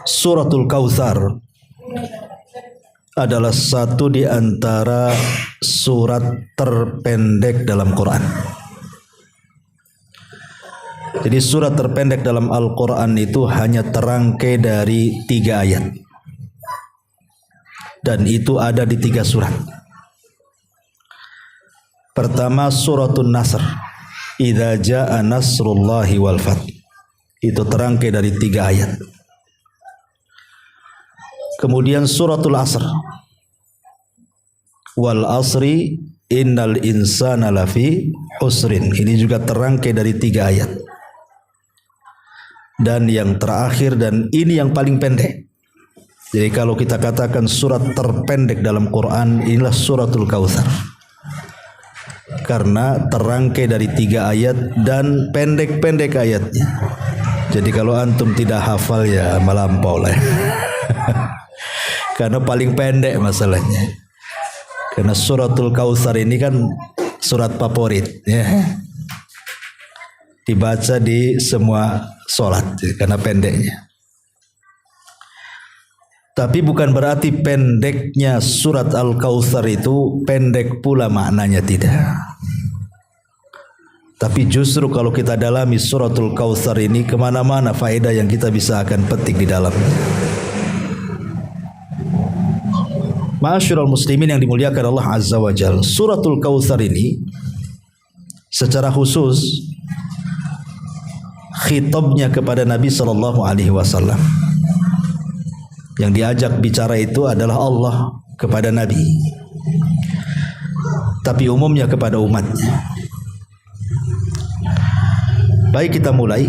Suratul Kautsar adalah satu di antara surat terpendek dalam Quran. Jadi surat terpendek dalam Al-Quran itu hanya terangkai dari 3 ayat. Dan itu ada di 3 surat. Pertama suratul Nasr. Idza jaa nasrullahi wal fath. Itu terangkai dari 3 ayat. Kemudian suratul Asr. Wal asri innal insana lafi husrin. Ini juga terangkai dari 3 ayat. Dan yang terakhir dan ini yang paling pendek. Jadi kalau kita katakan surat terpendek dalam Quran, inilah suratul Kautsar. Karena terangkai dari 3 ayat dan pendek-pendek ayatnya. Jadi kalau antum tidak hafal ya melampau lah. Karena paling pendek masalahnya. Karena suratul Kautsar ini kan surat favorit ya. Dibaca di semua sholat karena pendeknya. Tapi bukan berarti pendeknya surat Al-Kautsar itu pendek pula maknanya, tidak. Tapi justru kalau kita dalami suratul Kautsar ini, kemana-mana faedah yang kita bisa akan petik di dalamnya. Ma'asyiral muslimin yang dimuliakan Allah Azza wa Jalla, suratul Kautsar ini secara khusus khitabnya kepada Nabi sallallahu alaihi wasallam. Yang diajak bicara itu adalah Allah kepada Nabi, tapi umumnya kepada umatnya. Baik, kita mulai.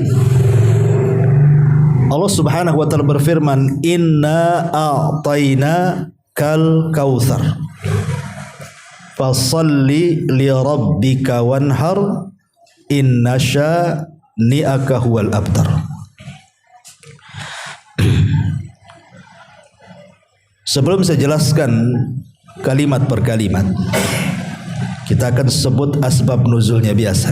Allah Subhanahu wa taala berfirman, "Inna a'tayna kal kautsar fasalli li rabbika wanhar inna syani'aka huwal abtar." Sebelum saya jelaskan kalimat per kalimat, kita akan sebut asbab nuzulnya biasa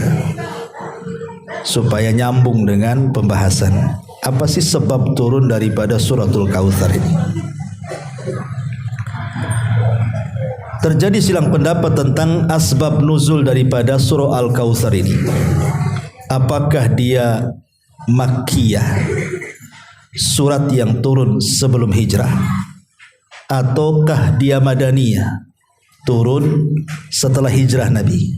supaya nyambung dengan pembahasan. Apa sih sebab turun daripada suratul Kautsar ini? Terjadi silang pendapat tentang asbab nuzul daripada surah Al-Kautsar ini. Apakah dia Makkiyah, surat yang turun sebelum hijrah, ataukah dia Madaniyah, turun setelah hijrah Nabi?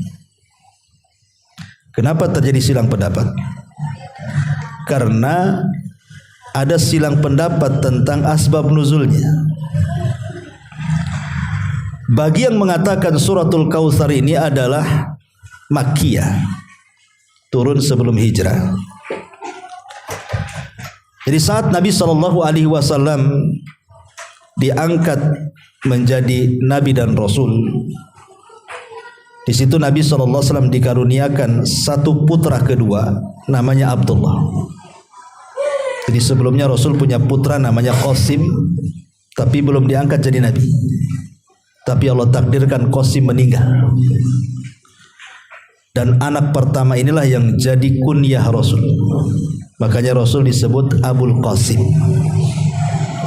Kenapa terjadi silang pendapat? Karena ada silang pendapat tentang asbab nuzulnya. Bagi yang mengatakan suratul Kautsar ini adalah Makkiyah, turun sebelum hijrah. Jadi saat Nabi SAW diangkat menjadi Nabi dan Rasul, di situ Nabi SAW dikaruniakan satu putra kedua, namanya Abdullah. Jadi sebelumnya Rasul punya putra namanya Qasim, tapi belum diangkat jadi Nabi. Tapi Allah takdirkan Qasim meninggal. Dan anak pertama inilah yang jadi kunyah Rasul. Makanya Rasul disebut Abul Qasim.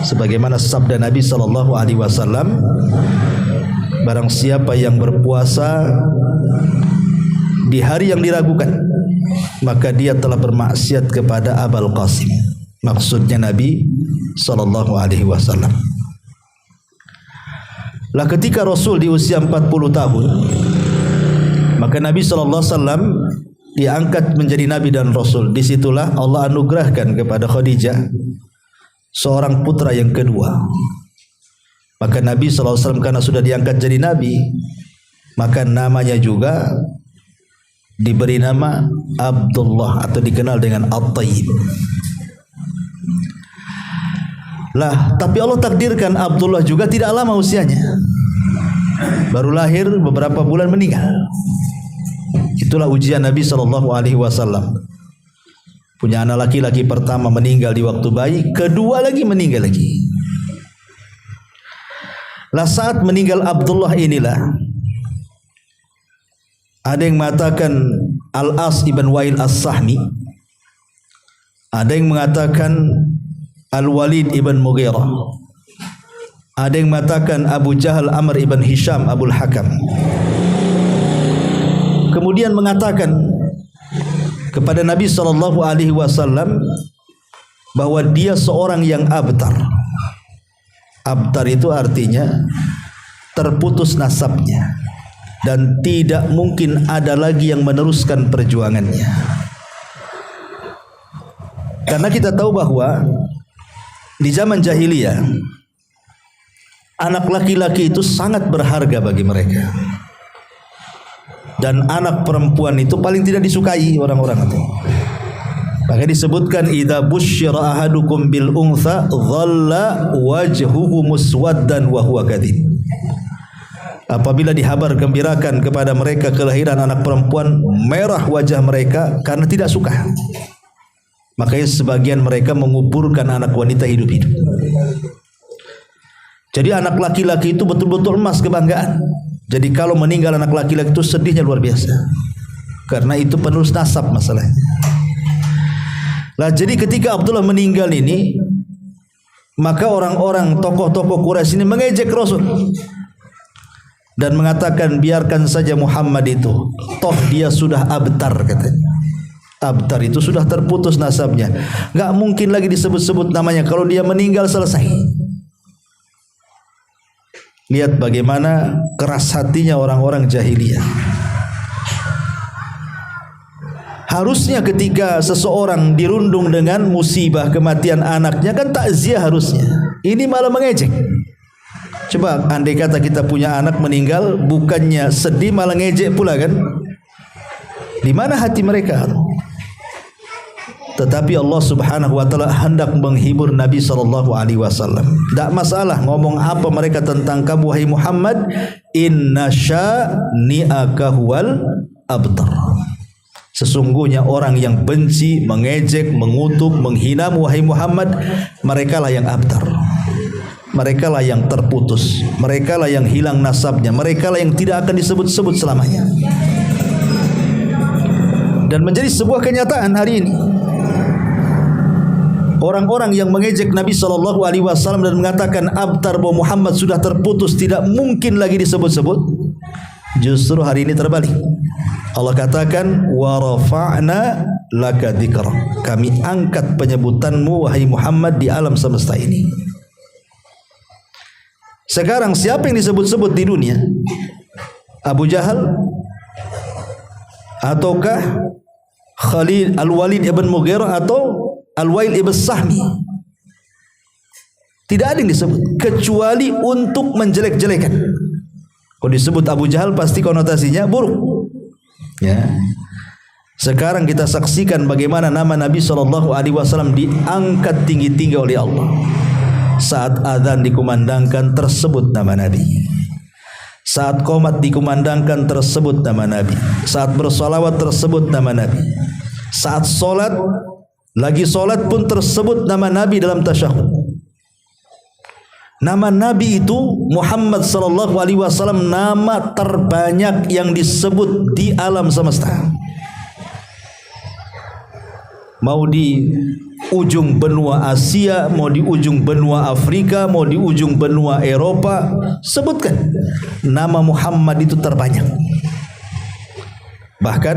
Sebagaimana sabda Nabi SAW, barang siapa yang berpuasa di hari yang diragukan, maka dia telah bermaksiat kepada Abul Qasim. Maksudnya Nabi SAW. Lah ketika Rasul di usia 40 tahun, maka Nabi SAW diangkat menjadi Nabi dan Rasul. Disitulah Allah anugerahkan kepada Khadijah seorang putra yang kedua. Maka Nabi SAW karena sudah diangkat jadi Nabi, maka namanya juga diberi nama Abdullah atau dikenal dengan At-Tayyib. Lah, tapi Allah takdirkan Abdullah juga tidak lama usianya. Baru lahir beberapa bulan meninggal. Itulah ujian Nabi SAW. Punya anak laki-laki pertama meninggal di waktu bayi, kedua lagi meninggal lagi. Lah saat meninggal Abdullah inilah ada yang mengatakan Al-As ibn Wa'il As-Sahmi, ada yang mengatakan Al-Walid ibn Mughirah, ada yang mengatakan Abu Jahal Amr ibn Hisham Abul Hakam. Kemudian mengatakan kepada Nabi SAW bahwa dia seorang yang abtar. Abtar itu artinya terputus nasabnya dan tidak mungkin ada lagi yang meneruskan perjuangannya. Karena kita tahu bahwa di zaman jahiliyah anak laki-laki itu sangat berharga bagi mereka, dan anak perempuan itu paling tidak disukai orang-orang itu. Maka disebutkan idza busyira ahadukum bil untha dhalla wajhuhu muswaddan wa huwa kadhib. Apabila dihabar gembirakan kepada mereka kelahiran anak perempuan, merah wajah mereka karena tidak suka. Makanya sebagian mereka menguburkan anak wanita hidup-hidup. Jadi anak laki-laki itu betul-betul emas kebanggaan. Jadi kalau meninggal anak laki-laki itu sedihnya luar biasa, karena itu penerus nasab masalahnya. Lah jadi ketika Abdullah meninggal ini, maka orang-orang tokoh-tokoh Quraisy ini mengejek Rasul dan mengatakan biarkan saja Muhammad itu, toh dia sudah abtar katanya. Abtar itu sudah terputus nasabnya, enggak mungkin lagi disebut-sebut namanya. Kalau dia meninggal selesai. Lihat bagaimana keras hatinya orang-orang jahiliyah. Harusnya ketika seseorang dirundung dengan musibah kematian anaknya kan takziah harusnya. Ini malah mengejek. Coba andai kata kita punya anak meninggal, bukannya sedih malah ngejek pula kan? Di mana hati mereka? Tetapi Allah Subhanahu wa taala hendak menghibur Nabi sallallahu alaihi wasallam. Tak masalah ngomong apa mereka tentang kamu wahai Muhammad, inna syani'aka huwal abtar. Sesungguhnya orang yang benci, mengejek, mengutuk, menghina wahai Muhammad, merekalah yang abtar. Merekalah yang terputus, merekalah yang hilang nasabnya, merekalah yang tidak akan disebut-sebut selamanya. Dan menjadi sebuah kenyataan hari ini. Orang-orang yang mengejek Nabi SAW dan mengatakan abtar bahwa Muhammad sudah terputus, tidak mungkin lagi disebut-sebut, justru hari ini terbalik. Allah katakan wa rafa'na laka dzikra, kami angkat penyebutanmu wahai Muhammad di alam semesta ini. Sekarang siapa yang disebut-sebut di dunia? Abu Jahal ataukah Khalid Al-Walid ibn Mughirah atau Al-Wail ibn Sahmi? Tidak ada yang disebut kecuali untuk menjelek-jelekan. Kalau disebut Abu Jahal pasti konotasinya buruk. Ya. Sekarang kita saksikan bagaimana nama Nabi SAW diangkat tinggi-tinggi oleh Allah. Saat azan dikumandangkan tersebut nama Nabi. Saat qomat dikumandangkan tersebut nama Nabi. Saat bersolawat tersebut nama Nabi. Saat solat, lagi solat pun tersebut nama Nabi dalam tasyahud. Nama Nabi itu Muhammad sallallahu alaihi wasallam nama terbanyak yang disebut di alam semesta. Mau di ujung benua Asia, mau di ujung benua Afrika, mau di ujung benua Eropa, sebutkan nama Muhammad itu terbanyak. Bahkan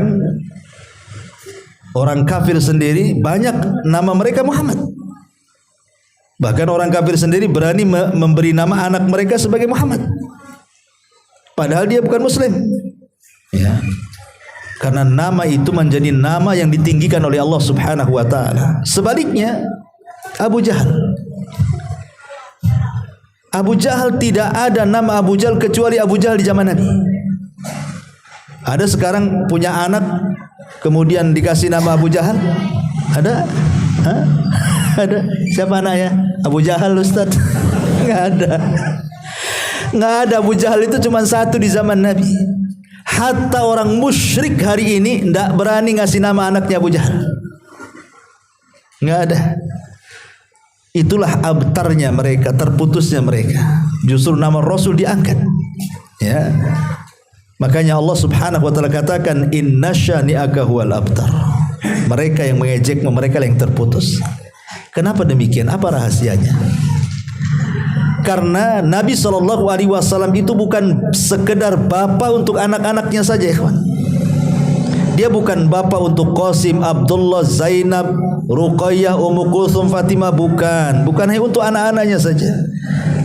orang kafir sendiri banyak nama mereka Muhammad. Bahkan orang kafir sendiri berani memberi nama anak mereka sebagai Muhammad, padahal dia bukan Muslim. Ya. Karena nama itu menjadi nama yang ditinggikan oleh Allah Subhanahu wa taala. Sebaliknya Abu Jahal. Abu Jahal tidak ada nama Abu Jahal kecuali Abu Jahal di zaman Nabi. Ada sekarang punya anak kemudian dikasih nama Abu Jahal? Ada? Hah? Ada? Siapa anaknya? Abu Jahal Ustaz? Enggak ada. Enggak ada. Abu Jahal itu cuma satu di zaman Nabi. Hatta orang musyrik hari ini tidak berani ngasih nama anaknya Abu Jahal. Enggak ada. Itulah abtarnya mereka, terputusnya mereka. Justru nama Rasul diangkat. Ya. Makanya Allah Subhanahu wa taala katakan inna syani'aka huwal abtar. Mereka yang mengejekmu, mereka yang terputus. Kenapa demikian? Apa rahasianya? Karena Nabi SAW itu bukan sekedar bapa untuk anak-anaknya saja, ikhwan. Dia bukan bapa untuk Qasim, Abdullah, Zainab, Ruqayyah, Ummu Kulthum, Fatimah, bukan hanya untuk anak-anaknya saja.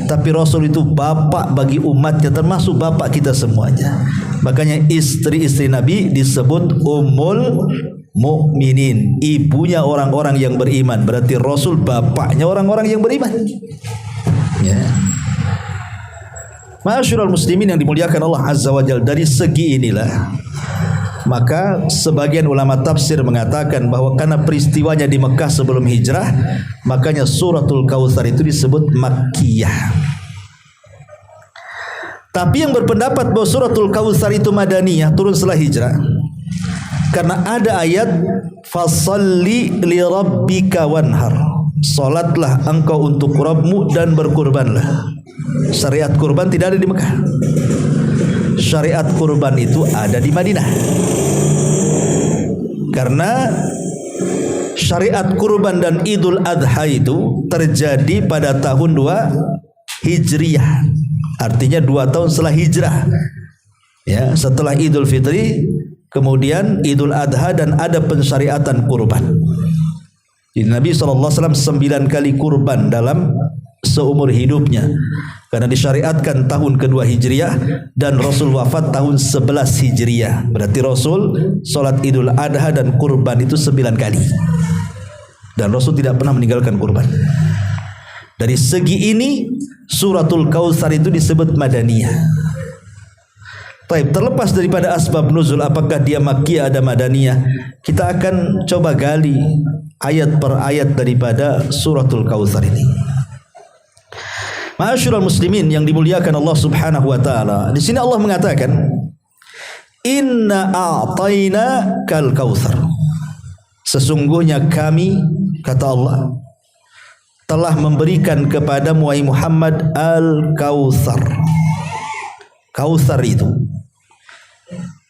Tapi Rasul itu bapak bagi umatnya, termasuk bapak kita semuanya. Makanya istri-istri Nabi disebut Ummul Mukminin, ibunya orang-orang yang beriman. Berarti Rasul bapaknya orang-orang yang beriman. Ya. Ma'asyiral muslimin yang dimuliakan Allah Azza wa Jalla, dari segi inilah maka sebagian ulama tafsir mengatakan bahwa karena peristiwanya di Mekah sebelum hijrah, makanya suratul Kautsar itu disebut Makkiyah. Tapi yang berpendapat bahwa suratul Kautsar itu Madaniyah, turun setelah hijrah, karena ada ayat fasalli li rabbika wanhar, salatlah engkau untuk Rabbmu dan berkurbanlah. Syariat kurban tidak ada di Mekah. Syariat kurban itu ada di Madinah. Karena syariat kurban dan Idul Adha itu terjadi pada tahun 2 Hijriyah. Artinya 2 tahun setelah hijrah. Ya, setelah Idul Fitri, kemudian Idul Adha, dan ada pensyariatan kurban. Jadi Nabi SAW 9 kali kurban dalam seumur hidupnya, karena disyariatkan tahun kedua Hijriyah dan Rasul wafat tahun 11 Hijriyah. Berarti Rasul sholat Idul Adha dan kurban itu 9 kali, dan Rasul tidak pernah meninggalkan kurban. Dari segi ini suratul Kautsar itu disebut Madaniyah. Baik, terlepas daripada asbab nuzul, apakah dia Makkiyah ada Madaniyah, kita akan coba gali ayat per ayat daripada suratul Kautsar ini. Ma'asyiral muslimin yang dimuliakan Allah Subhanahu wa taala, di sini Allah mengatakan inna a'tayna kal kautsar, sesungguhnya kami, kata Allah, telah memberikan kepadamu wahai Muhammad al-Kautsar. Kautsar itu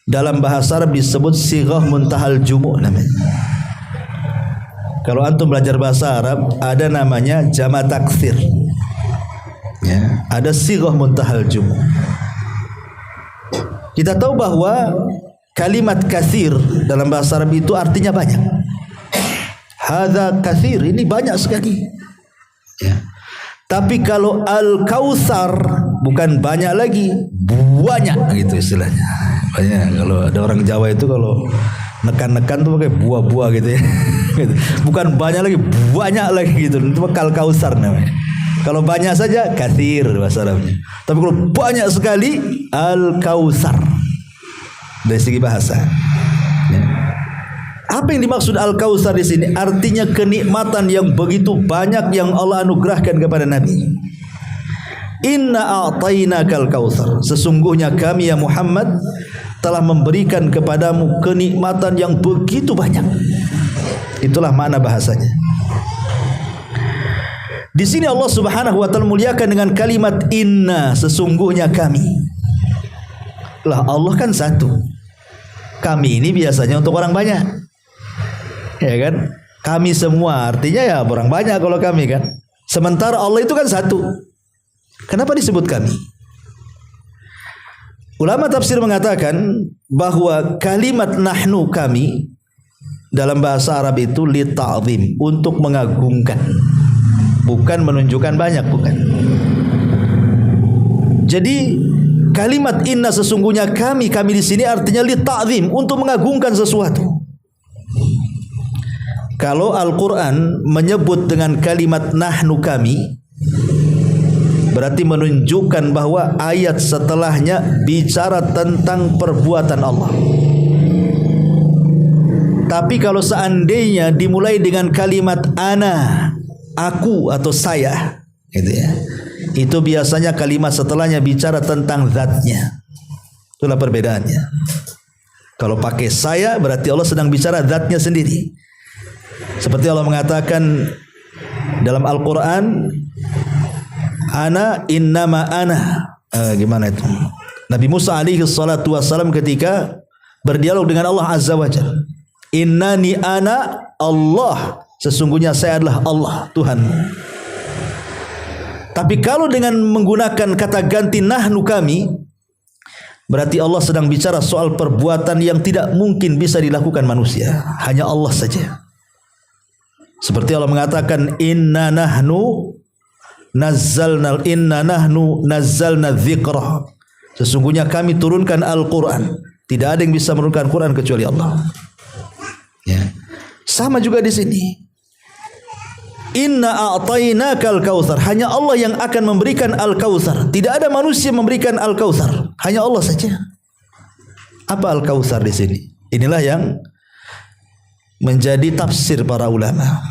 dalam bahasa Arab disebut sighah muntahal jumu' namanya. Kalau antum belajar bahasa Arab, ada namanya jama' taksir. Ya, ada sighah muntahal jumu'. Kita tahu bahwa kalimat katsir dalam bahasa Arab itu artinya banyak. Hadza katsir, ini banyak sekali. Ya. Tapi kalau al-Kautsar bukan banyak lagi, banyak gitu istilahnya. Banyak. Kalau ada orang Jawa itu kalau nekan-nekan tuh pakai buah-buah gitu ya. Bukan banyak lagi, banyak lagi gitu. Itu al-Kautsar namanya. Kalau banyak saja katsir bahasa Arabnya. Tapi kalau banyak sekali al-Kautsar dari segi bahasa. Ya. Apa yang dimaksud al-Kautsar di sini? Artinya kenikmatan yang begitu banyak yang Allah anugerahkan kepada Nabi. Inna a'tainakal kautsar, sesungguhnya kami ya Muhammad telah memberikan kepadamu kenikmatan yang begitu banyak. Itulah makna bahasanya. Di sini Allah Subhanahu wa taala muliakan dengan kalimat inna, sesungguhnya kami. Lah Allah kan satu. Kami ini biasanya untuk orang banyak. Ya kan? Kami semua artinya ya orang banyak kalau kami kan. Sementara Allah itu kan satu. Kenapa disebut kami? Ulama tafsir mengatakan bahwa kalimat nahnu, kami, dalam bahasa Arab itu li ta'zim, untuk mengagungkan. Bukan menunjukkan banyak, bukan. Jadi kalimat inna, sesungguhnya kami di sini artinya li ta'zim, untuk mengagungkan sesuatu. Kalau Al-Quran menyebut dengan kalimat nahnu, kami, berarti menunjukkan bahwa ayat setelahnya bicara tentang perbuatan Allah. Tapi kalau seandainya dimulai dengan kalimat ana, aku atau saya, gitu ya, itu biasanya kalimat setelahnya bicara tentang zatnya. Itulah perbedaannya. Kalau pakai saya berarti Allah sedang bicara zatnya sendiri. Seperti Allah mengatakan Dalam Al-Quran, ana innama ana. Gimana itu? Nabi Musa alaihi salatu wassalam ketika berdialog dengan Allah Azza wa Jalla. Innani ana Allah. Sesungguhnya saya adalah Allah, Tuhan. Tapi kalau dengan menggunakan kata ganti nahnu kami, berarti Allah sedang bicara soal perbuatan yang tidak mungkin bisa dilakukan manusia. Hanya Allah saja. Seperti Allah mengatakan inna nahnu nazzalna dzikra. Sesungguhnya kami turunkan Al-Quran. Tidak ada yang bisa menurunkan Quran kecuali Allah. Ya. Sama juga di sini. Inna a'tainakal kautsar. Hanya Allah yang akan memberikan Al-Kautsar. Tidak ada manusia memberikan Al-Kautsar. Hanya Allah saja. Apa Al-Kautsar di sini? Inilah yang menjadi tafsir para ulama.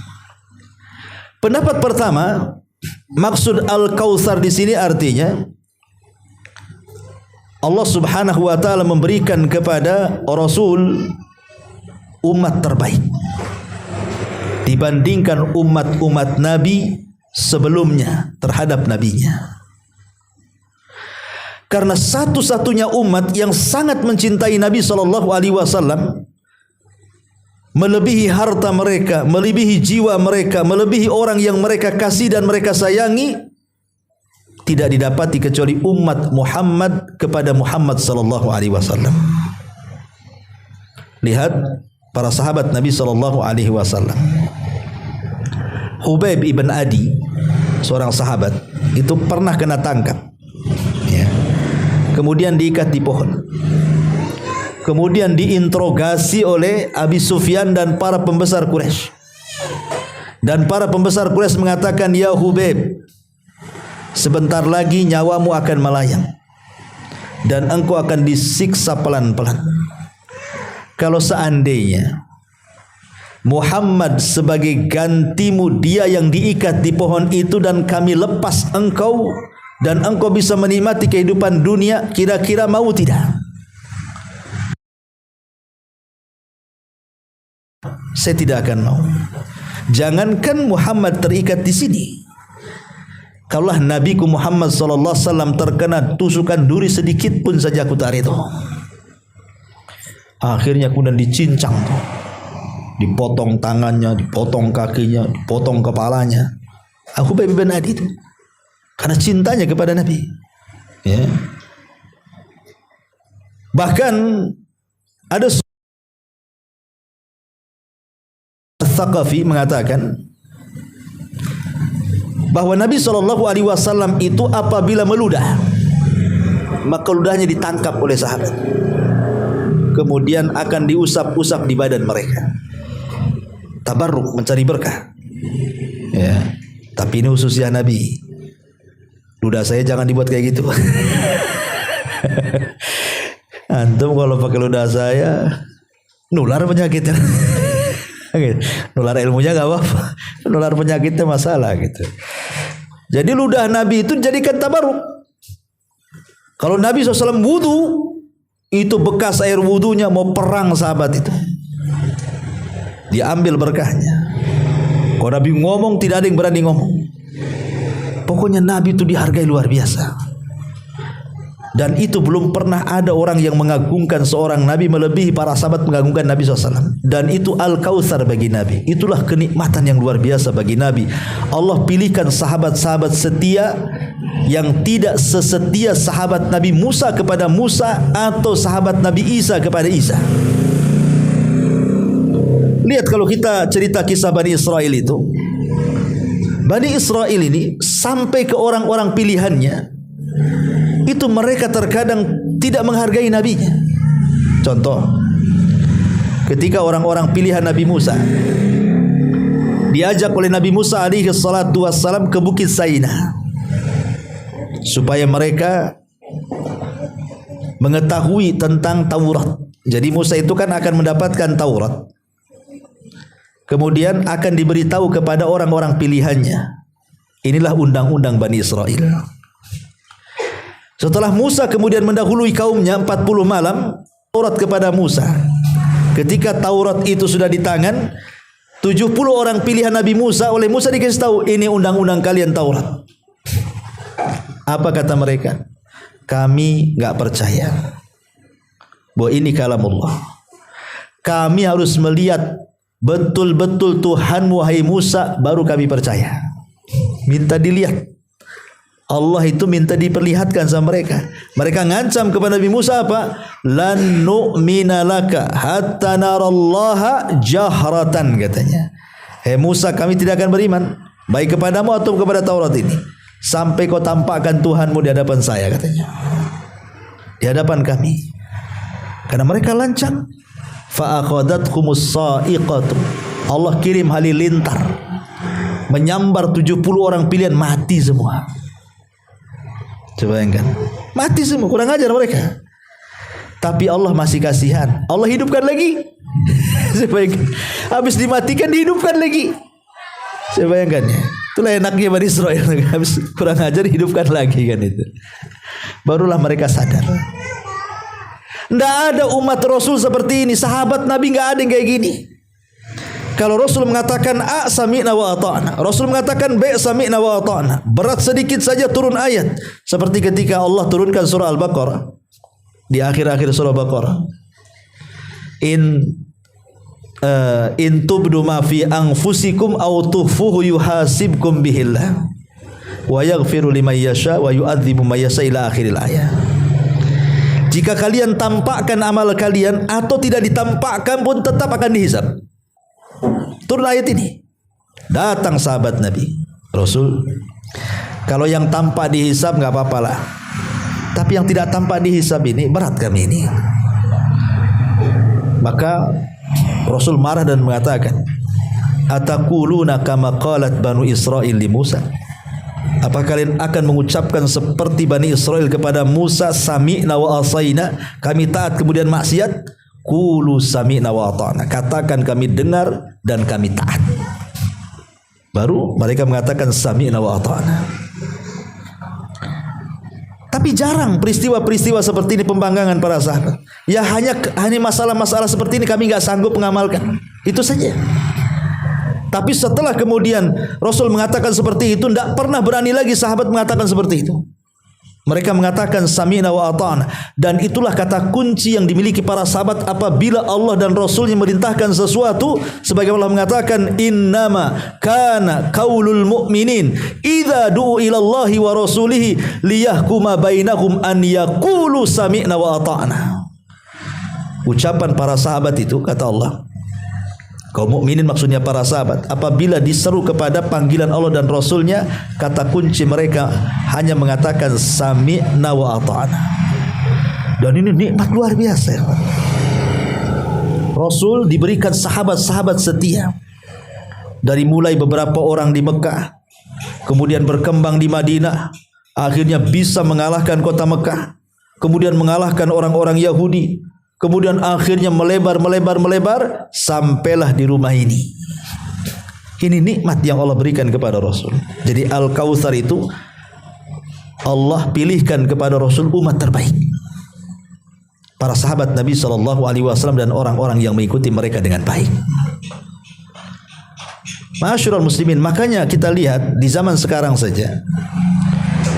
Pendapat pertama, maksud Al-Kautsar di sini artinya Allah Subhanahu wa taala memberikan kepada Rasul umat terbaik dibandingkan umat-umat Nabi sebelumnya terhadap nabinya. Karena satu-satunya umat yang sangat mencintai Nabi SAW, melebihi harta mereka, melebihi jiwa mereka, melebihi orang yang mereka kasih dan mereka sayangi, tidak didapati kecuali umat Muhammad kepada Muhammad SAW. Lihat para sahabat Nabi SAW. Hubaib ibn Adi, seorang sahabat, itu pernah kena tangkap, ya. Kemudian diikat di pohon. Kemudian diinterogasi oleh Abi Sufyan dan para pembesar Quraisy. Dan para pembesar Quraisy mengatakan, ya Hubaib, sebentar lagi nyawamu akan melayang dan engkau akan disiksa pelan-pelan. Kalau seandainya Muhammad sebagai gantimu, dia yang diikat di pohon itu, dan kami lepas engkau dan engkau bisa menikmati kehidupan dunia, kira-kira mau tidak? Saya tidak akan mau. Jangankan Muhammad terikat di sini, kalaulah Nabiku Muhammad sallallahu alaihi wasallam terkena tusukan duri sedikit pun saja aku tak reda. Akhirnya kemudian dicincang, dipotong tangannya, dipotong kakinya, dipotong kepalanya. Hubaib bin Adi itu karena cintanya kepada Nabi, ya. Bahkan ada Tsaqafi mengatakan bahwa Nabi SAW itu apabila meludah, maka ludahnya ditangkap oleh sahabat, kemudian akan diusap-usap di badan mereka. Tabarruk, mencari berkah, ya. Tapi ini khususnya Nabi. Ludah saya jangan dibuat kayak gitu. Antum kalau pakai ludah saya nular penyakitnya. Nular ilmunya gak apa-apa, nular penyakitnya masalah gitu. Jadi ludah Nabi itu jadikan tabarruk. Kalau Nabi SAW wudu, itu bekas air wudunya mau perang sahabat itu, diambil berkahnya. Kalau Nabi ngomong tidak ada yang berani ngomong. Pokoknya Nabi itu dihargai luar biasa. Dan itu belum pernah ada orang yang mengagungkan seorang Nabi melebihi para sahabat mengagungkan Nabi SAW. Dan itu Al-Kautsar bagi Nabi. Itulah kenikmatan yang luar biasa bagi Nabi. Allah pilihkan sahabat-sahabat setia yang tidak sesetia sahabat Nabi Musa kepada Musa atau sahabat Nabi Isa kepada Isa. Lihat kalau kita cerita kisah Bani Israel itu, Bani Israel ini sampai ke orang-orang pilihannya, itu mereka terkadang tidak menghargai nabinya. Contoh, ketika orang-orang pilihan Nabi Musa diajak oleh Nabi Musa alaihi salatu wassalam ke Bukit Saina supaya mereka mengetahui tentang Taurat. Jadi Musa itu kan akan mendapatkan Taurat, kemudian akan diberitahu kepada orang-orang pilihannya. Inilah undang-undang Bani Israel. Setelah Musa kemudian mendahului kaumnya 40 malam, Taurat kepada Musa. Ketika Taurat itu sudah di tangan, 70 orang pilihan Nabi Musa, oleh Musa dikasih tahu, ini undang-undang kalian Taurat. Apa kata mereka? Kami enggak percaya bahwa ini kalamullah. Kami harus melihat betul-betul Tuhanmu wahai Musa, baru kami percaya. Minta dilihat. Allah itu minta diperlihatkan sama mereka. Mereka ngancam kepada Nabi Musa apa? Lan nu'mina laka hatta narallaha jahratan, katanya. Hei Musa, kami tidak akan beriman baik kepadamu atau kepada Taurat ini sampai kau tampakkan Tuhanmu di hadapan saya, katanya. Di hadapan kami. Karena mereka lancang. Fa akhadhatkumus sa'iqatu. Allah kirim halilintar, menyambar 70 orang pilihan, mati semua. Coba bayangkan, mati semua, kurang ajar mereka. Tapi Allah masih kasihan, Allah hidupkan lagi. Saya bayangkan, habis dimatikan dihidupkan lagi. Saya bayangkan ya, itulah enaknya Bani Israel. Habis kurang ajar hidupkan lagi kan itu. Barulah mereka sadar. Tidak ada umat Rasul seperti ini. Sahabat Nabi tidak ada yang kayak gini. Kalau Rasul mengatakan A sami'na wa ata'na, Rasul mengatakan B sami'na wa ata'na, berat sedikit saja turun ayat. Seperti ketika Allah turunkan surah Al-Baqarah, di akhir-akhir surah Al-Baqarah, in tubdu ma fi anfusikum aw tukhfuhu yuhasibkum bihillah wa yaghfiru liman yasha wa yu'adzibu man yasha ila akhiril ayat. Jika kalian tampakkan amal kalian atau tidak ditampakkan pun tetap akan dihisab. Turun ayat ini. Datang sahabat Nabi, Rasul, kalau yang tampak dihisab enggak apa-apa lah, tapi yang tidak tampak dihisab ini berat kami ini. Maka Rasul marah dan mengatakan, ataquluna kama qalat Banu Israil li Musa. Apa kalian akan mengucapkan seperti Bani Israel kepada Musa, sami'na wa asaina, kami taat kemudian maksiat? Qulu sami'na wa ata'na, katakan kami dengar dan kami taat. Baru mereka mengatakan sami'na wa ata'na. Tapi jarang peristiwa-peristiwa seperti ini, pembanggangan para sahabat. Ya hanya masalah-masalah seperti ini kami enggak sanggup mengamalkan. Itu saja. Tapi setelah kemudian Rasul mengatakan seperti itu, tidak pernah berani lagi sahabat mengatakan seperti itu. Mereka mengatakan sami'na wa ata'na, dan itulah kata kunci yang dimiliki para sahabat apabila Allah dan Rasulnya merintahkan sesuatu. Sebagaimana Allah mengatakan, innama kana qaulul mu'minin idza du'u ila Allahi wa rasulihi liyahkuma bainahum an yaqulu sami'na wa ata'na. Ucapan para sahabat itu, kata Allah, kaum mukminin maksudnya para sahabat, apabila diseru kepada panggilan Allah dan Rasulnya, kata kunci mereka hanya mengatakan sami'na wa ata'na. Dan ini nikmat luar biasa. Rasul diberikan sahabat-sahabat setia, dari mulai beberapa orang di Mekah, kemudian berkembang di Madinah, akhirnya bisa mengalahkan kota Mekah, kemudian mengalahkan orang-orang Yahudi, kemudian akhirnya melebar sampailah di rumah ini. Ini nikmat yang Allah berikan kepada Rasul. Jadi Al-Kautsar itu Allah pilihkan kepada Rasul umat terbaik, para sahabat Nabi SAW dan orang-orang yang mengikuti mereka dengan baik. Ma'asyiral muslimin, makanya kita lihat di zaman sekarang saja,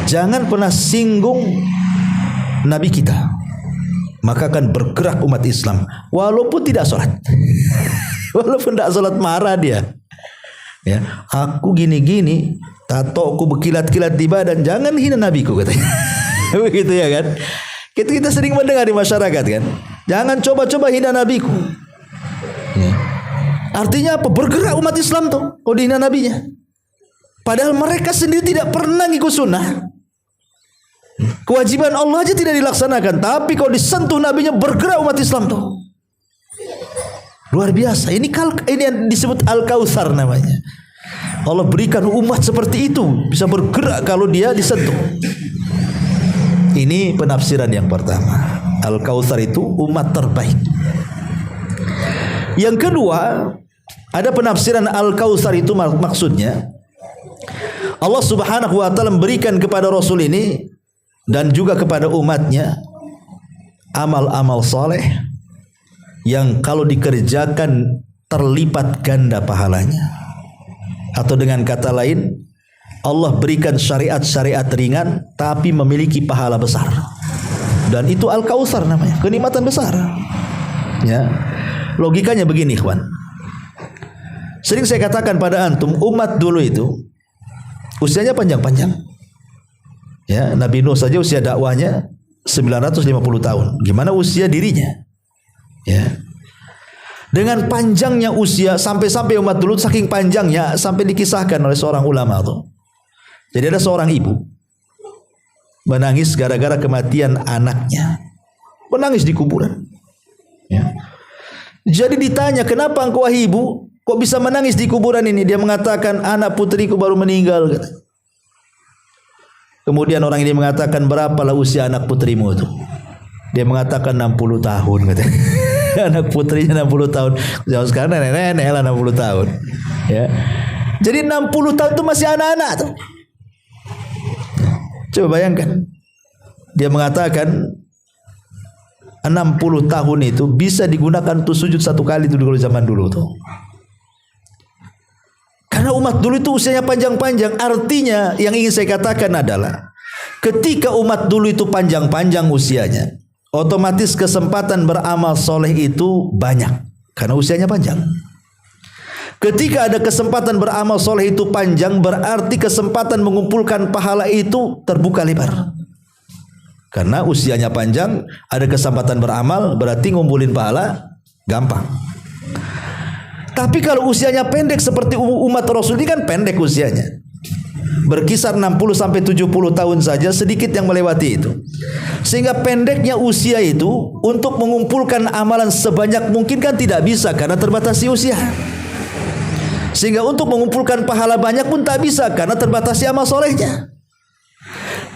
jangan pernah singgung Nabi kita, maka akan bergerak umat Islam walaupun tidak sholat. Walaupun tidak sholat marah dia. Ya, aku gini-gini, tatoku berkilat-kilat di badan, jangan hina nabiku, katanya. Begitu ya kan? Kita sering mendengar di masyarakat kan, jangan coba-coba hina nabiku. Ya. Artinya apa? Bergerak umat Islam tuh kalau dihina nabinya. Padahal mereka sendiri tidak pernah ngikut sunnah. Kewajiban Allah aja tidak dilaksanakan, tapi kalau disentuh nabinya bergerak umat Islam tuh. Luar biasa. Ini yang disebut Al-Kautsar namanya. Allah berikan umat seperti itu, bisa bergerak kalau dia disentuh. Ini penafsiran yang pertama. Al-Kautsar itu umat terbaik. Yang kedua, ada penafsiran Al-Kautsar itu maksudnya Allah Subhanahu wa taala memberikan kepada Rasul ini dan juga kepada umatnya amal-amal saleh yang kalau dikerjakan terlipat ganda pahalanya. Atau dengan kata lain, Allah berikan syariat-syariat ringan tapi memiliki pahala besar. Dan itu Al-Kautsar namanya, kenikmatan besar. Ya. Logikanya begini, ikhwan. Sering saya katakan pada antum, umat dulu itu usianya panjang-panjang. Ya, Nabi Nuh saja usia dakwahnya 950 tahun. Gimana usia dirinya? Ya. Dengan panjangnya usia sampai umat dulu saking panjangnya sampai dikisahkan oleh seorang ulama tuh. Jadi ada seorang ibu menangis gara-gara kematian anaknya. Menangis di kuburan. Ya. Jadi ditanya, "Kenapa engkau wahai ibu kok bisa menangis di kuburan ini?" Dia mengatakan, "Anak putriku baru meninggal." Kemudian orang ini mengatakan, "Berapalah usia anak putrimu itu?" Dia mengatakan 60 tahun katanya. Anak putrinya 60 tahun. Jauh sekarang nenek-nenek lah 60 tahun. Ya. Jadi 60 tahun itu masih anak-anak tuh. Coba bayangkan. Dia mengatakan 60 tahun itu bisa digunakan untuk sujud satu kali itu kalau zaman dulu tuh. Karena umat dulu itu usianya panjang-panjang. Artinya yang ingin saya katakan adalah ketika umat dulu itu panjang-panjang usianya, otomatis kesempatan beramal soleh itu banyak karena usianya panjang. Ketika ada kesempatan beramal soleh itu panjang, berarti kesempatan mengumpulkan pahala itu terbuka lebar. Karena usianya panjang, ada kesempatan beramal, berarti ngumpulin pahala gampang. Tapi kalau usianya pendek seperti umat Rasul ini kan pendek usianya, berkisar 60 sampai 70 tahun saja, sedikit yang melewati itu. Sehingga pendeknya usia itu untuk mengumpulkan amalan sebanyak mungkin kan tidak bisa karena terbatasi usia. Sehingga untuk mengumpulkan pahala banyak pun tak bisa karena terbatasi amal solehnya.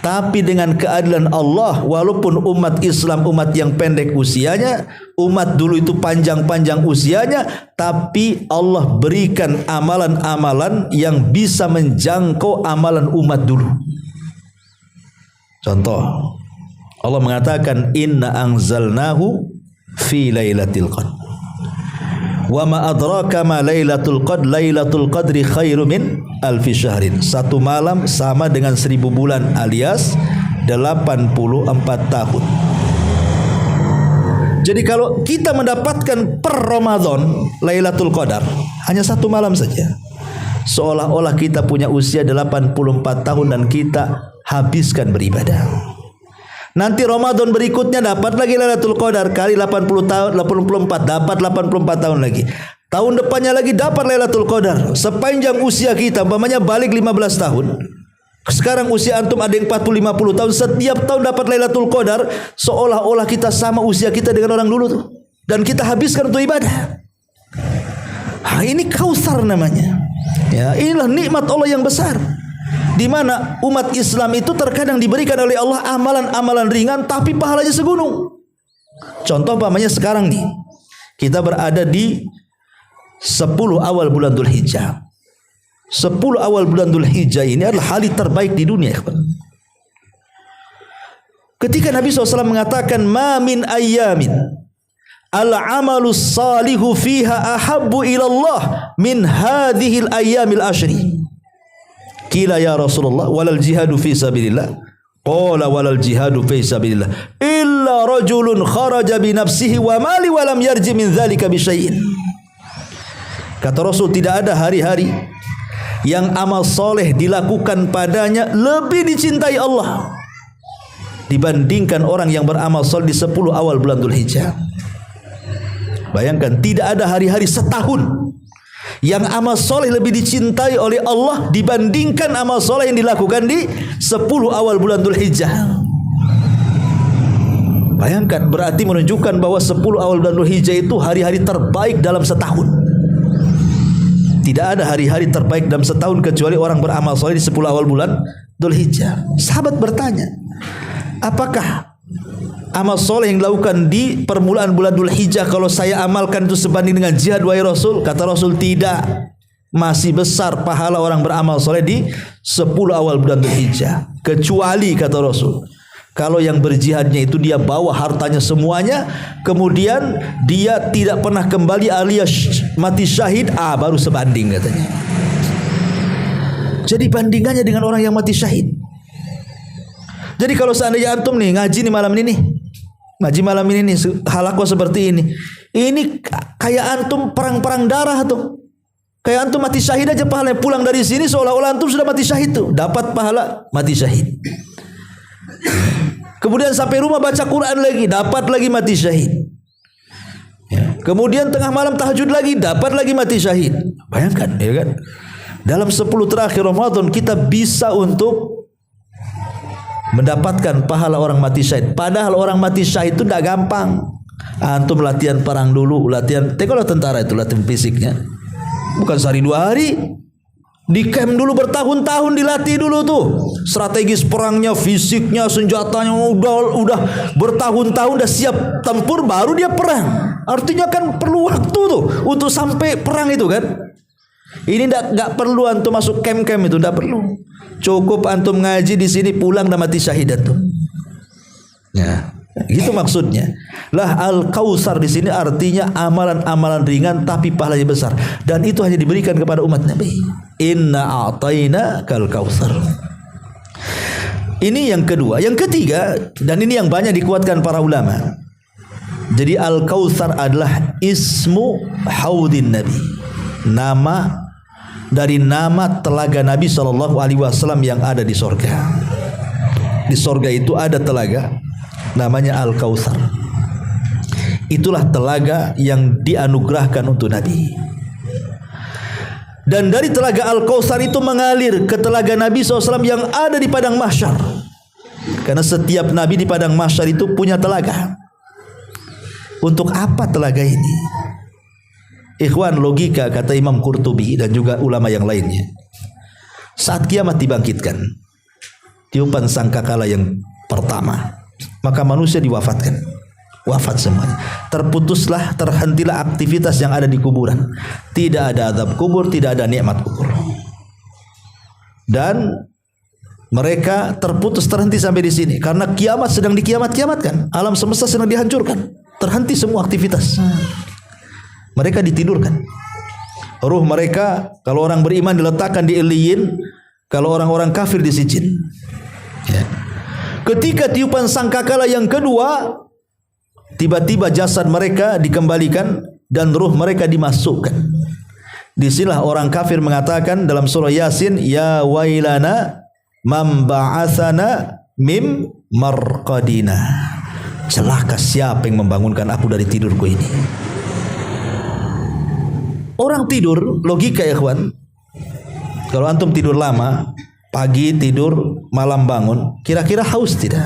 Tapi dengan keadilan Allah, walaupun umat Islam umat yang pendek usianya, umat dulu itu panjang-panjang usianya, tapi Allah berikan amalan-amalan yang bisa menjangkau amalan umat dulu. Contoh, Allah mengatakan, "Inna anzalnahu fi lailatul qadr." Wa ma adraka ma lailatul qadr, lailatul qadri khairu min alfi syahrin. Satu malam sama dengan 1000 bulan alias 84 tahun. Jadi kalau kita mendapatkan per Ramadan Lailatul Qadar hanya satu malam saja, seolah-olah kita punya usia 84 tahun dan kita habiskan beribadah. Nanti Ramadan berikutnya dapat lagi Lailatul Qadar kali 80 tahun, 84 dapat 84 tahun lagi. Tahun depannya lagi dapat Lailatul Qadar. Sepanjang usia kita, umpamanya balik 15 tahun. Sekarang usia antum ada yang 40-50 tahun, setiap tahun dapat Lailatul Qadar, seolah-olah kita sama usia kita dengan orang dulu tuh. Dan kita habiskan untuk ibadah. Ini Kautsar namanya. Ya, inilah nikmat Allah yang besar. Di mana umat Islam itu terkadang diberikan oleh Allah amalan-amalan ringan tapi pahalanya segunung. Contoh umpamanya sekarang nih, kita berada di 10 awal bulan Dzulhijjah. 10 awal bulan Dzulhijjah ini adalah hari terbaik di dunia. Ketika Nabi SAW mengatakan, "Ma min ayyamin al-amalus salihu fiha ahabbu ilallah min hadhil ayyamil ashri." Qila ya Rasulullah walal jihadu fi sabilillah. Qala walal jihadu fi sabilillah illa rajulun kharaja bi nafsihi wa mali wa lam yarji min dzalika bi syai'in. Kata Rasul, tidak ada hari-hari yang amal soleh dilakukan padanya lebih dicintai Allah dibandingkan orang yang beramal soleh di 10 awal bulan Dzulhijjah. Bayangkan, tidak ada hari-hari setahun yang amal soleh lebih dicintai oleh Allah dibandingkan amal soleh yang dilakukan di 10 awal bulan Dzulhijjah. Bayangkan, berarti menunjukkan bahwa 10 awal bulan Dzulhijjah itu hari-hari terbaik dalam setahun. Tidak ada hari-hari terbaik dalam setahun kecuali orang beramal soleh di 10 awal bulan Dzulhijjah. Sahabat bertanya, apakah amal soleh yang dilakukan di permulaan bulan Dzulhijjah kalau saya amalkan itu sebanding dengan jihad wahai Rasul? Kata Rasul, tidak. Masih besar pahala orang beramal soleh di 10 awal bulan Dzulhijjah. Kecuali, kata Rasul, Kalau yang berjihadnya itu dia bawa hartanya semuanya, kemudian dia tidak pernah kembali alias mati syahid, baru sebanding katanya. Jadi bandingannya dengan orang yang mati syahid. Jadi kalau seandainya antum nih ngaji nih malam ini nih, ngaji malam ini nih, halaqah seperti ini kayak antum perang-perang darah tuh. Kayak antum mati syahid aja pahala, pulang dari sini seolah-olah antum sudah mati syahid tuh, dapat pahala mati syahid. Kemudian sampai rumah baca Quran lagi, dapat lagi mati syahid. Kemudian tengah malam tahajud lagi, dapat lagi mati syahid. Bayangkan, ya kan? Dalam 10 terakhir Ramadan kita bisa untuk mendapatkan pahala orang mati syahid. Padahal orang mati syahid itu tidak gampang. Antum latihan perang dulu, latihan. Kalau tentara itu latihan fisiknya bukan sehari 2 hari. Di camp dulu bertahun-tahun dilatih dulu tuh. Strategis perangnya, fisiknya, senjatanya udah bertahun-tahun udah siap tempur, baru dia perang. Artinya kan perlu waktu tuh untuk sampai perang itu kan. Ini enggak perlu antum masuk camp-camp itu, enggak perlu. Cukup antum ngaji di sini, pulang dan mati syahid antum. Ya, gitu maksudnya. Lah Al-Kautsar di sini artinya amalan-amalan ringan tapi pahalanya besar, dan itu hanya diberikan kepada umat Nabi. Inna a'tayna kal kautsar. Ini yang kedua. Yang ketiga, dan ini yang banyak dikuatkan para ulama. Jadi Al-Kautsar adalah ismu haudin Nabi. Nama dari nama telaga Nabi SAW yang ada di sorga. Di sorga itu ada telaga namanya Al-Kautsar. Itulah telaga yang dianugerahkan untuk Nabi. Dan dari telaga Al-Kautsar itu mengalir ke telaga Nabi SAW yang ada di padang mahsyar. Karena setiap Nabi di padang mahsyar itu punya telaga. Untuk apa telaga ini? Ikhwan, logika kata Imam Qurtubi dan juga ulama yang lainnya. Saat kiamat dibangkitkan, tiupan sangkakala yang pertama, maka manusia diwafatkan. Wafat semuanya. Terputuslah, terhentilah aktivitas yang ada di kuburan. Tidak ada azab kubur, tidak ada nikmat kubur. Dan mereka terputus, terhenti sampai di sini karena kiamat sedang dikiamat-kiamatkan. Alam semesta sedang dihancurkan. Terhenti semua aktivitas. Mereka ditidurkan. Ruh mereka, kalau orang beriman diletakkan di Iliyin, kalau orang-orang kafir di Sijin. Ya. Ketika tiupan sangkakala yang kedua, tiba-tiba jasad mereka dikembalikan dan ruh mereka dimasukkan. Disinilah orang kafir mengatakan dalam surah Yasin, ya wailana man ba'atsana mim marqadina. Celaka siapa yang membangunkan aku dari tidurku ini. Orang tidur, logika ya kawan. Kalau antum tidur lama, pagi tidur, malam bangun, kira-kira haus tidak?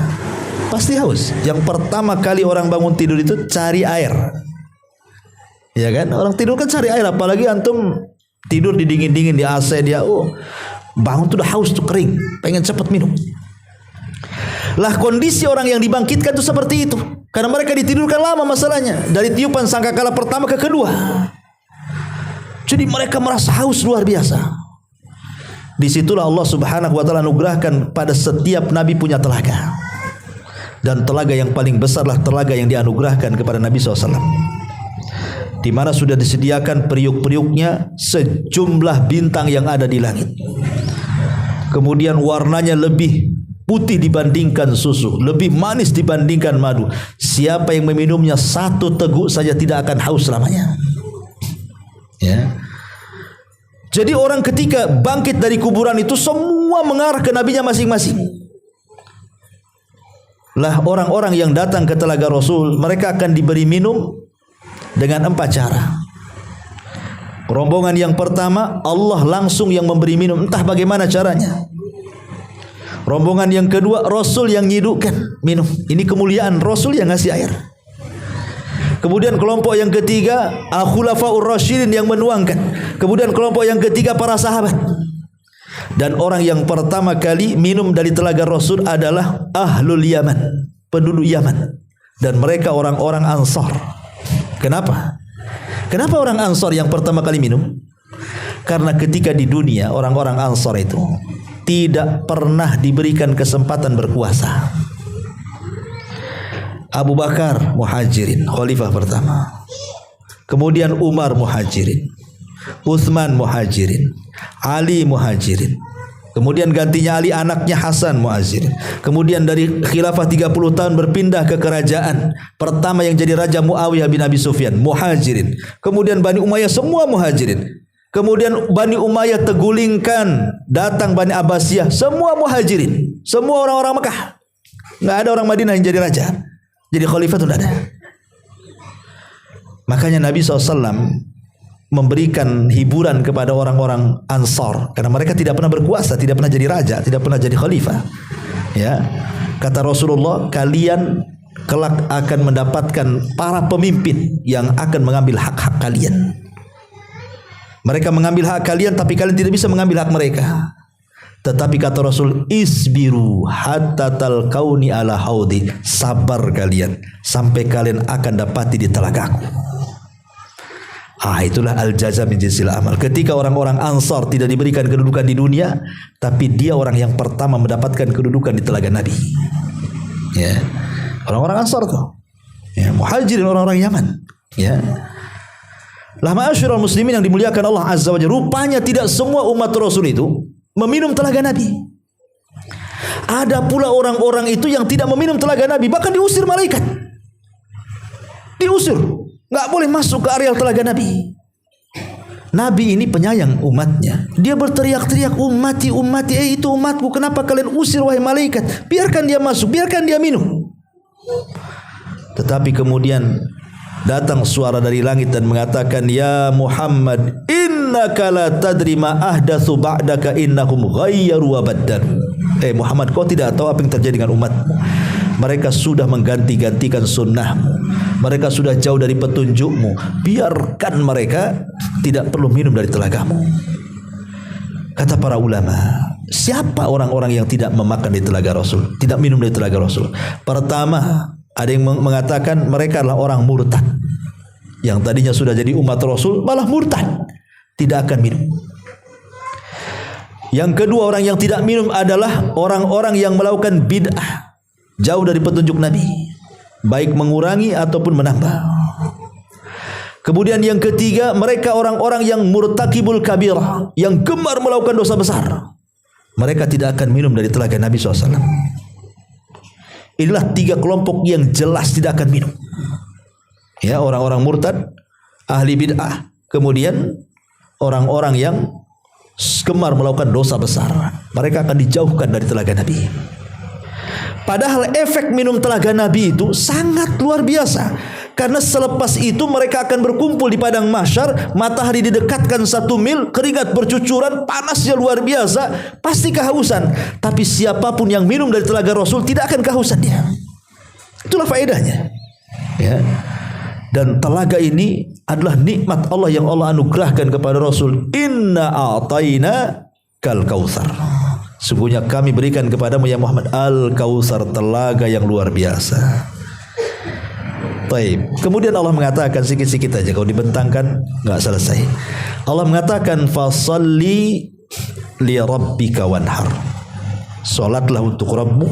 Pasti haus. Yang pertama kali orang bangun tidur itu cari air. Ya kan? Orang tidur kan cari air, apalagi antum tidur di dingin-dingin di AC dia, bangun tuh udah haus tuh, kering, pengen cepat minum. Lah kondisi orang yang dibangkitkan itu seperti itu. Karena mereka ditidurkan lama masalahnya, dari tiupan sangkakala pertama ke kedua. Jadi mereka merasa haus luar biasa. Disitulah Allah Subhanahu wa ta'ala anugerahkan pada setiap nabi punya telaga. Dan telaga yang paling besarlah telaga yang dianugerahkan kepada Nabi SAW, di mana sudah disediakan periuk-periuknya sejumlah bintang yang ada di langit. Kemudian warnanya lebih putih dibandingkan susu, lebih manis dibandingkan madu. Siapa yang meminumnya satu teguk saja tidak akan haus selamanya. Ya. Jadi orang ketika bangkit dari kuburan itu semua mengarah ke nabinya masing-masing. Lah orang-orang yang datang ke telaga Rasul, mereka akan diberi minum dengan 4 cara. Rombongan yang pertama, Allah langsung yang memberi minum, entah bagaimana caranya. Rombongan yang kedua, Rasul yang nyidukkan minum. Ini kemuliaan, Rasul yang ngasih air. Kemudian kelompok yang ketiga, Khulafaur Rasyidin yang menuangkan. Kemudian kelompok yang ketiga, para sahabat. Dan orang yang pertama kali minum dari telaga Rasul adalah Ahlul Yaman, penduduk Yaman. Dan mereka orang-orang Ansar. Kenapa? Kenapa orang Ansar yang pertama kali minum? Karena ketika di dunia orang-orang Ansar itu tidak pernah diberikan kesempatan berkuasa. Abu Bakar Muhajirin, khalifah pertama. Kemudian Umar Muhajirin, Utsman Muhajirin, Ali Muhajirin. Kemudian gantinya Ali anaknya Hasan Muhajirin. Kemudian dari khilafah 30 tahun berpindah ke kerajaan. Pertama yang jadi raja Muawiyah bin Abi Sufyan, Muhajirin. Kemudian Bani Umayyah semua Muhajirin. Kemudian Bani Umayyah tergulingkan, datang Bani Abbasiyah, semua Muhajirin. Semua orang-orang Mekah. Enggak ada orang Madinah yang jadi raja. Jadi khalifah itu tidak ada. Makanya Nabi SAW memberikan hiburan kepada orang-orang Ansar karena mereka tidak pernah berkuasa, tidak pernah jadi raja, tidak pernah jadi khalifah. Ya, kata Rasulullah, kalian kelak akan mendapatkan para pemimpin yang akan mengambil hak-hak kalian. Mereka mengambil hak kalian, tapi kalian tidak bisa mengambil hak mereka. Tetapi kata Rasul, isbiru hatta talqauni ala haudi, sabar kalian sampai kalian akan dapati di telagaku. Itulah al-jaza min jinsil amal. Ketika orang-orang Ansar tidak diberikan kedudukan di dunia, tapi dia orang yang pertama mendapatkan kedudukan di telaga Nabi. Ya, orang-orang Ansar tuh, ya, Muhajirin, orang-orang Yaman. Ya, lah ma'asyiral muslimin yang dimuliakan Allah Azza wa Jalla, rupanya tidak semua umat Rasul itu meminum telaga Nabi. Ada pula orang-orang itu yang tidak meminum telaga Nabi, bahkan diusir malaikat. Diusir, nggak boleh masuk ke areal telaga Nabi. Nabi ini penyayang umatnya. Dia berteriak-teriak, ummati, ummati, itu umatku, kenapa kalian usir wahai malaikat? Biarkan dia masuk, biarkan dia minum. Tetapi kemudian datang suara dari langit dan mengatakan, ya Muhammad, innaka la tadri ma ahdatsu ba'daka innahum ghayyaru wa baddalu. Muhammad, kau tidak tahu apa yang terjadi dengan umatmu. Mereka sudah mengganti-gantikan sunnahmu. Mereka sudah jauh dari petunjukmu. Biarkan mereka, tidak perlu minum dari telagamu. Kata para ulama, siapa orang-orang yang tidak memakan di telaga Rasul, tidak minum dari telaga Rasul? Pertama, ada yang mengatakan mereka adalah orang murtad, yang tadinya sudah jadi umat Rasul malah murtad, tidak akan minum. Yang kedua, orang yang tidak minum adalah orang-orang yang melakukan bid'ah, jauh dari petunjuk Nabi, baik mengurangi ataupun menambah. Kemudian yang ketiga, mereka orang-orang yang murtakibul kabirah, yang gemar melakukan dosa besar. Mereka tidak akan minum dari telaga Nabi SAW. Inilah tiga kelompok yang jelas tidak akan minum. Ya, orang-orang murtad, ahli bid'ah, kemudian orang-orang yang gemar melakukan dosa besar. Mereka akan dijauhkan dari telaga Nabi. Padahal efek minum telaga Nabi itu sangat luar biasa. Karena selepas itu mereka akan berkumpul di padang mahsyar, matahari didekatkan 1 mil, keringat bercucuran, panasnya luar biasa, pasti kehausan. Tapi siapapun yang minum dari telaga Rasul tidak akan kehausan dia. Itulah faedahnya. Ya. Dan telaga ini adalah nikmat Allah yang Allah anugerahkan kepada Rasul. Inna a'tayna kal kautsar. Sungguhnya kami berikan kepadamu ya Muhammad al-kautsar, telaga yang luar biasa. Taib. Kemudian Allah mengatakan, sikit-sikit aja, kalau dibentangkan nggak selesai. Allah mengatakan, fasalli li rabbika wanhar. Salatlah untuk Rabbmu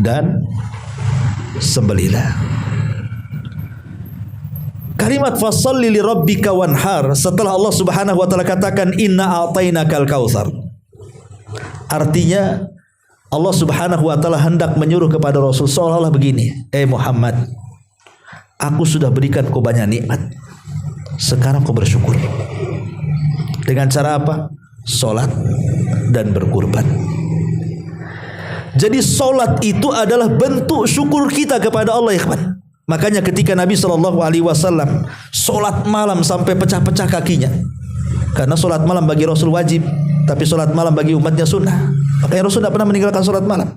dan sembelihlah. Kalimat fasalli li rabbika wanhar, setelah Allah Subhanahu wa taala katakan inna a'tainakal kautsar, artinya Allah Subhanahu wa taala hendak menyuruh kepada Rasul seolah-olah begini, Muhammad, aku sudah berikan kau banyak nikmat, sekarang kau bersyukur. Dengan cara apa? Salat dan berkurban. Jadi salat itu adalah bentuk syukur kita kepada Allah, ya kawan. Makanya ketika Nabi SAW salat malam sampai pecah-pecah kakinya, karena salat malam bagi Rasul wajib, tapi salat malam bagi umatnya sunnah. Makanya Rasul tidak pernah meninggalkan salat malam.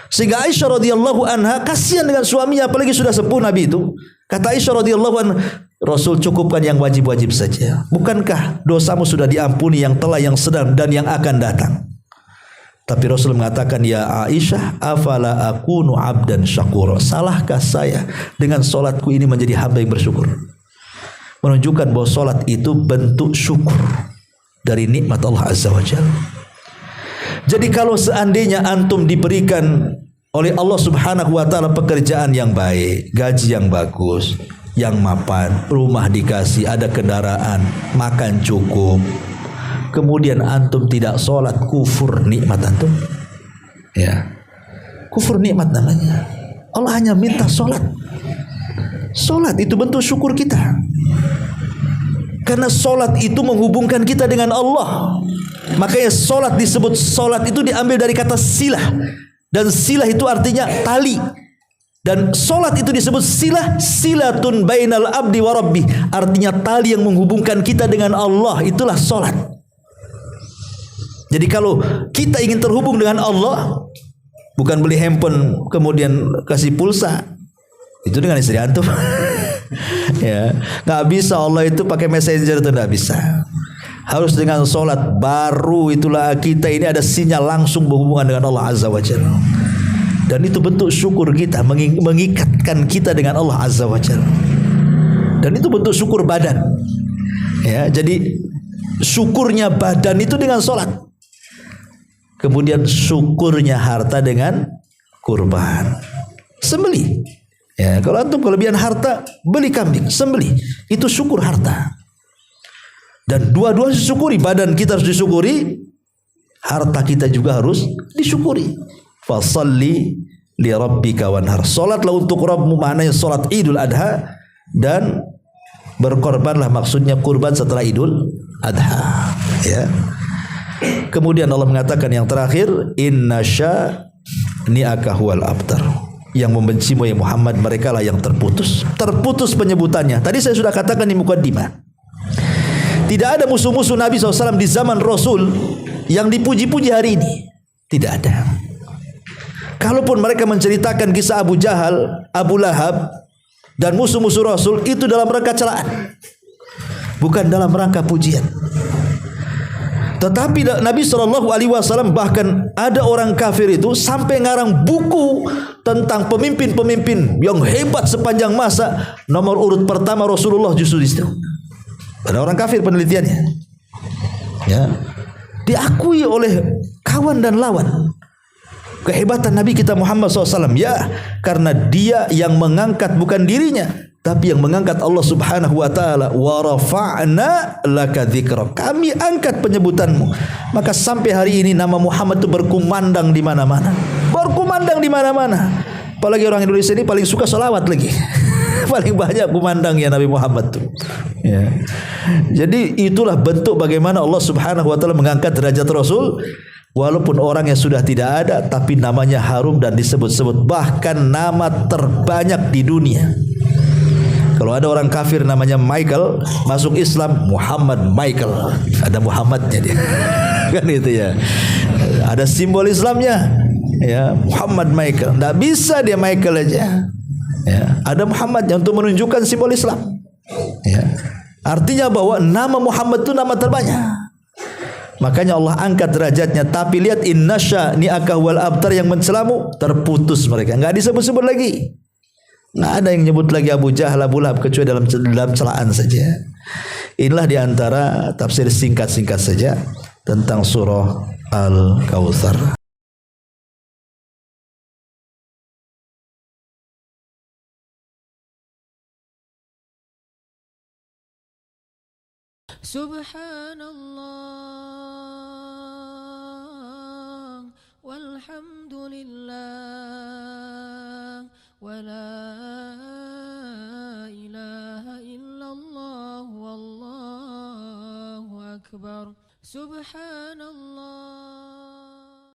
Sehingga Aisyah radhiyallahu anha kasihan dengan suaminya, apalagi sudah sepuh Nabi itu. Kata Aisyah radhiyallahu anha, Rasul cukupkan yang wajib-wajib saja. Bukankah dosamu sudah diampuni yang telah, yang sedang dan yang akan datang? Tapi Rasul mengatakan, ya Aisyah, afala akunu abdan syakura. Salahkah saya dengan solatku ini menjadi hamba yang bersyukur? Menunjukkan bahwa solat itu bentuk syukur dari nikmat Allah Azza wa Jalla. Jadi kalau seandainya antum diberikan oleh Allah Subhanahu wa taala pekerjaan yang baik, gaji yang bagus, yang mapan, rumah dikasih, ada kendaraan, makan cukup. Kemudian antum tidak sholat, kufur nikmat antum. Ya. Kufur nikmat namanya. Allah hanya minta sholat. Sholat itu bentuk syukur kita. Karena sholat itu menghubungkan kita dengan Allah. Makanya sholat disebut sholat itu diambil dari kata silah. Dan silah itu artinya tali. Dan sholat itu disebut silah, silatun bainal abdi wa rabbi. Artinya tali yang menghubungkan kita dengan Allah. Itulah sholat. Jadi kalau kita ingin terhubung dengan Allah, bukan beli handphone kemudian kasih pulsa, itu dengan istri antum. Ya, nggak bisa. Allah itu pakai messenger itu nggak bisa. Harus dengan sholat, baru itulah kita ini ada sinyal langsung berhubungan dengan Allah Azza wa Jalla. Dan itu bentuk syukur kita, mengikatkan kita dengan Allah Azza wa Jalla. Dan itu bentuk syukur badan. Ya, jadi syukurnya badan itu dengan sholat. Kemudian syukurnya harta dengan kurban, sembelih. Ya, kalau antum kelebihan harta, beli kambing, sembelih. Itu syukur harta. Dan dua-dua disyukuri, badan kita harus disyukuri, harta kita juga harus disyukuri. Fasalli li rabbika wanhar. Salatlah untuk Rabbmu, maknanya salat Idul Adha, dan berkorbanlah, maksudnya kurban setelah Idul Adha. Ya. Kemudian Allah mengatakan yang terakhir, inna syani'aka huwal abtar. Yang membencimu ya Muhammad, mereka lah yang terputus. Terputus penyebutannya. Tadi saya sudah katakan di mukaddimah, tidak ada musuh-musuh Nabi SAW di zaman Rasul yang dipuji-puji hari ini. Tidak ada. Kalaupun mereka menceritakan kisah Abu Jahal, Abu Lahab, dan musuh-musuh Rasul, itu dalam rangka celaan, bukan dalam rangka pujian. Tetapi Nabi SAW, bahkan ada orang kafir itu sampai ngarang buku tentang pemimpin-pemimpin yang hebat sepanjang masa. Nomor urut pertama Rasulullah justru di situ. Ada orang kafir penelitiannya. Ya, diakui oleh kawan dan lawan kehebatan Nabi kita Muhammad SAW. Ya, karena dia yang mengangkat, bukan dirinya, tapi yang mengangkat Allah Subhanahu wa taala. Wa rafa'na laka dzikrak. Kami angkat penyebutanmu. Maka sampai hari ini nama Muhammad itu berkumandang di mana-mana. Berkumandang di mana-mana. Apalagi orang Indonesia ini paling suka salawat lagi. Paling banyak kumandang ya Nabi Muhammad tuh. Ya. Jadi itulah bentuk bagaimana Allah Subhanahu wa taala mengangkat derajat Rasul. Walaupun orang yang sudah tidak ada, tapi namanya harum dan disebut-sebut. Bahkan nama terbanyak di dunia. Kalau ada orang kafir namanya Michael, masuk Islam Muhammad Michael. Ada Muhammadnya dia. Kan itu ya. Ada simbol Islamnya. Ya, Muhammad Michael. Tidak bisa dia Michael aja. Ya, ada Muhammadnya untuk menunjukkan simbol Islam. Ya. Artinya bahwa nama Muhammad itu nama terbanyak. Makanya Allah angkat derajatnya. Tapi lihat, inna syani'aka huwal abtar, yang mencelamu terputus mereka. Enggak disebut-sebut lagi. Enggak ada yang nyebut lagi Abu Jahal, Abu Lahab, kecuali dalam celaan saja. Inilah diantara tafsir singkat-singkat saja tentang surah Al-Kautsar. Subhanallah walhamdulillah wa la ilaha illallah wallahu akbar. Subhanallah.